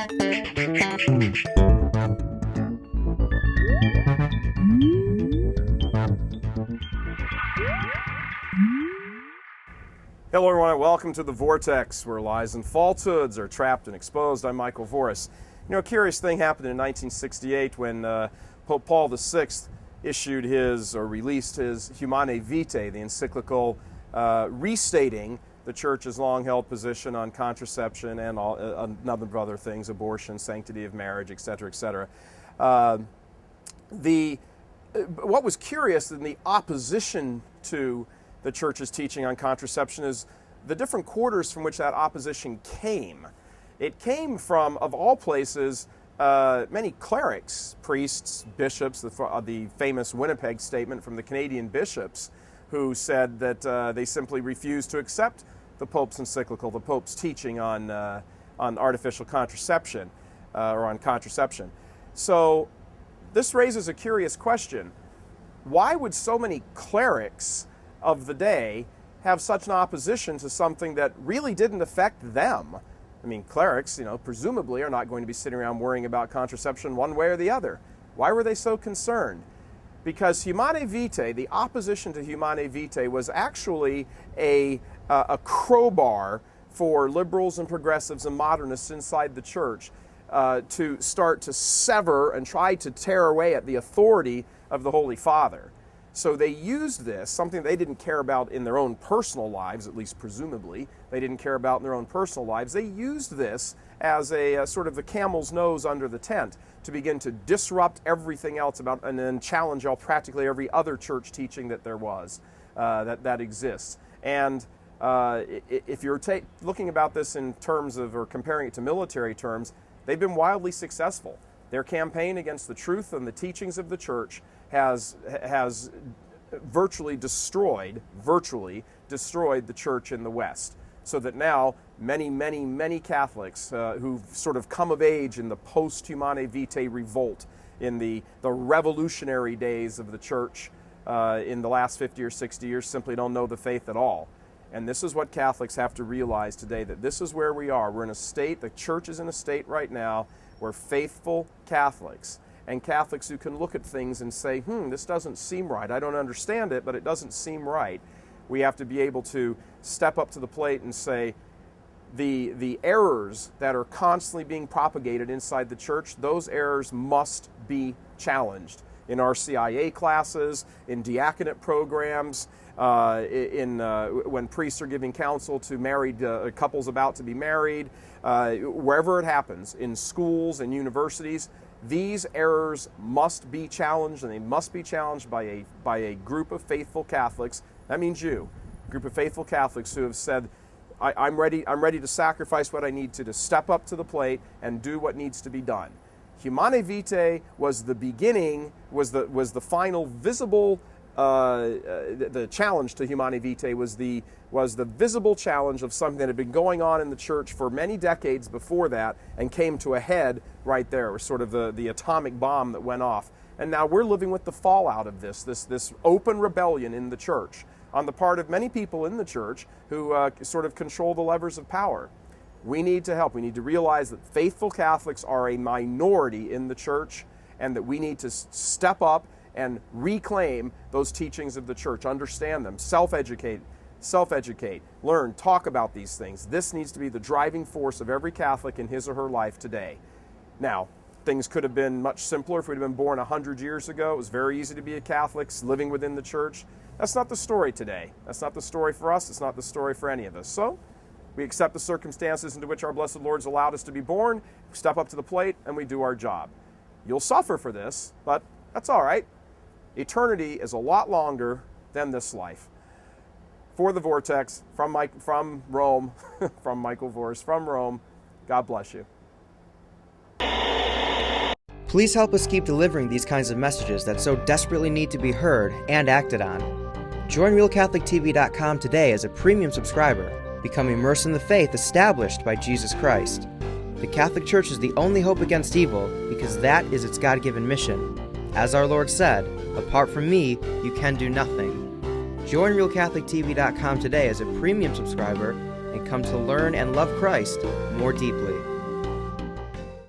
Hello everyone and welcome to The Vortex, where lies and falsehoods are trapped and exposed. I'm Michael Voris. You know, a curious thing happened in 1968 when Pope Paul VI issued released his Humanae Vitae, the encyclical restating the Church's long-held position on contraception and a number of other things, abortion, sanctity of marriage, etc., etc. What was curious in the opposition to the Church's teaching on contraception is the different quarters from which that opposition came. It came from, of all places, many clerics, priests, bishops, the famous Winnipeg statement from the Canadian bishops, who said that they simply refused to accept the Pope's encyclical, the Pope's teaching on artificial contraception, or on contraception. So this raises a curious question. Why would so many clerics of the day have such an opposition to something that really didn't affect them? I mean, clerics, presumably are not going to be sitting around worrying about contraception one way or the other. Why were they so concerned? Because Humanae Vitae, the opposition to Humanae Vitae, was actually a crowbar for liberals and progressives and modernists inside the church to start to sever and try to tear away at the authority of the Holy Father. So they used this, something they didn't care about in their own personal lives, at least presumably, they didn't care about in their own personal lives. They used this as a sort of the camel's nose under the tent to begin to disrupt everything else and then challenge practically every other church teaching that there was, that exists. And if you're looking about this in terms of, or comparing it to military terms, they've been wildly successful. Their campaign against the truth and the teachings of the church has virtually destroyed the church in the West, so that now many Catholics who've sort of come of age in the post-Humanae Vitae revolt, in the revolutionary days of the church in the last 50 or 60 years, simply don't know the faith at all. And this is what Catholics have to realize today, that this is where we are. We're in a state, the church is in a state right now where faithful Catholics, and Catholics who can look at things and say, this doesn't seem right. I don't understand it, but it doesn't seem right. We have to be able to step up to the plate and say, the errors that are constantly being propagated inside the church, those errors must be challenged. In RCIA classes, in diaconate programs, when priests are giving counsel to married couples about to be married, wherever it happens, in schools and universities, these errors must be challenged, and they must be challenged by a group of faithful Catholics. That means you, a group of faithful Catholics who have said, I'm ready to sacrifice what I need to step up to the plate and do what needs to be done. Humanae Vitae was the beginning, was the final visible. The challenge to Humanae Vitae was the visible challenge of something that had been going on in the church for many decades before that, and came to a head right there. It was sort of the atomic bomb that went off. And now we're living with the fallout of this open rebellion in the church on the part of many people in the church who sort of control the levers of power. We need to help. We need to realize that faithful Catholics are a minority in the church, and that we need to step up and reclaim those teachings of the church, understand them, self-educate, learn, talk about these things. This needs to be the driving force of every Catholic in his or her life today. Now, things could have been much simpler if we'd been born 100 years ago. It was very easy to be a Catholic living within the church. That's not the story today. That's not the story for us. It's not the story for any of us. So we accept the circumstances into which our blessed Lord's allowed us to be born, step up to the plate, and we do our job. You'll suffer for this, but that's all right. Eternity is a lot longer than this life. For The Vortex, from Rome, from Michael Voris, from Rome, God bless you. Please help us keep delivering these kinds of messages that so desperately need to be heard and acted on. Join RealCatholicTV.com today as a premium subscriber. Become immersed in the faith established by Jesus Christ. The Catholic Church is the only hope against evil because that is its God-given mission. As our Lord said, apart from me, you can do nothing. Join RealCatholicTV.com today as a premium subscriber and come to learn and love Christ more deeply.